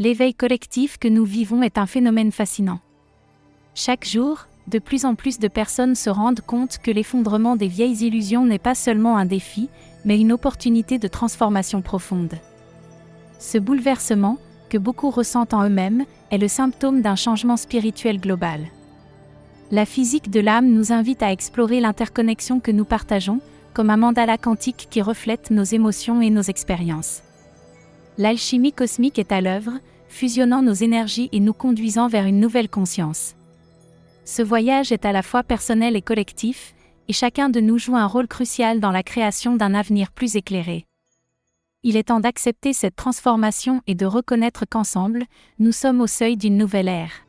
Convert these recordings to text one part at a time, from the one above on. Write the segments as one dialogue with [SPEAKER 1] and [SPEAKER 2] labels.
[SPEAKER 1] L'éveil collectif que nous vivons est un phénomène fascinant. Chaque jour, de plus en plus de personnes se rendent compte que l'effondrement des vieilles illusions n'est pas seulement un défi, mais une opportunité de transformation profonde. Ce bouleversement, que beaucoup ressentent en eux-mêmes, est le symptôme d'un changement spirituel global. La physique de l'âme nous invite à explorer l'interconnexion que nous partageons, comme un mandala quantique qui reflète nos émotions et nos expériences. L'alchimie cosmique est à l'œuvre, fusionnant nos énergies et nous conduisant vers une nouvelle conscience. Ce voyage est à la fois personnel et collectif, et chacun de nous joue un rôle crucial dans la création d'un avenir plus éclairé. Il est temps d'accepter cette transformation et de reconnaître qu'ensemble, nous sommes au seuil d'une nouvelle ère.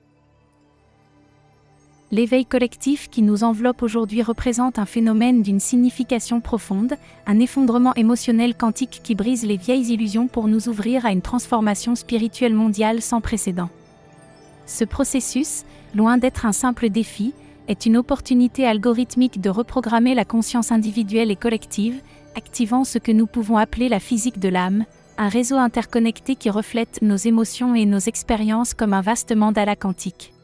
[SPEAKER 1] L'éveil collectif qui nous enveloppe aujourd'hui représente un phénomène d'une signification profonde, un effondrement émotionnel quantique qui brise les vieilles illusions pour nous ouvrir à une transformation spirituelle mondiale sans précédent. Ce processus, loin d'être un simple défi, est une opportunité algorithmique de reprogrammer la conscience individuelle et collective, activant ce que nous pouvons appeler la physique de l'âme, un réseau interconnecté qui reflète nos émotions et nos expériences comme un vaste mandala quantique.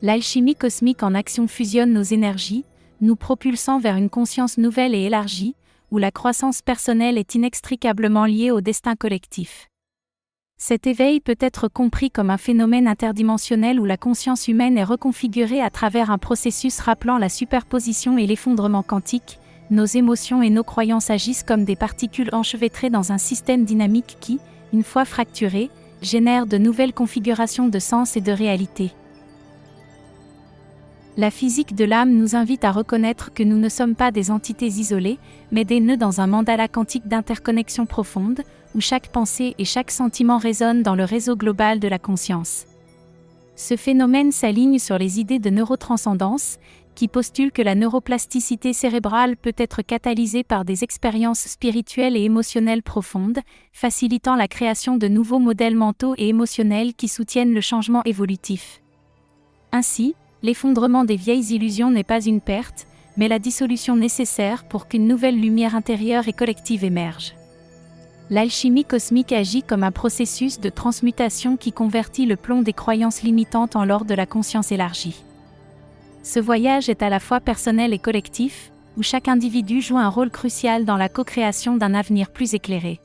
[SPEAKER 1] L'alchimie cosmique en action fusionne nos énergies, nous propulsant vers une conscience nouvelle et élargie, où la croissance personnelle est inextricablement liée au destin collectif. Cet éveil peut être compris comme un phénomène interdimensionnel où la conscience humaine est reconfigurée à travers un processus rappelant la superposition et l'effondrement quantique. Nos émotions et nos croyances agissent comme des particules enchevêtrées dans un système dynamique qui, une fois fracturé, génère de nouvelles configurations de sens et de réalité. La physique de l'âme nous invite à reconnaître que nous ne sommes pas des entités isolées, mais des nœuds dans un mandala quantique d'interconnexion profonde, où chaque pensée et chaque sentiment résonnent dans le réseau global de la conscience. Ce phénomène s'aligne sur les idées de neurotranscendance, qui postulent que la neuroplasticité cérébrale peut être catalysée par des expériences spirituelles et émotionnelles profondes, facilitant la création de nouveaux modèles mentaux et émotionnels qui soutiennent le changement évolutif. Ainsi, l'effondrement des vieilles illusions n'est pas une perte, mais la dissolution nécessaire pour qu'une nouvelle lumière intérieure et collective émerge. L'alchimie cosmique agit comme un processus de transmutation qui convertit le plomb des croyances limitantes en l'or de la conscience élargie. Ce voyage est à la fois personnel et collectif, où chaque individu joue un rôle crucial dans la co-création d'un avenir plus éclairé.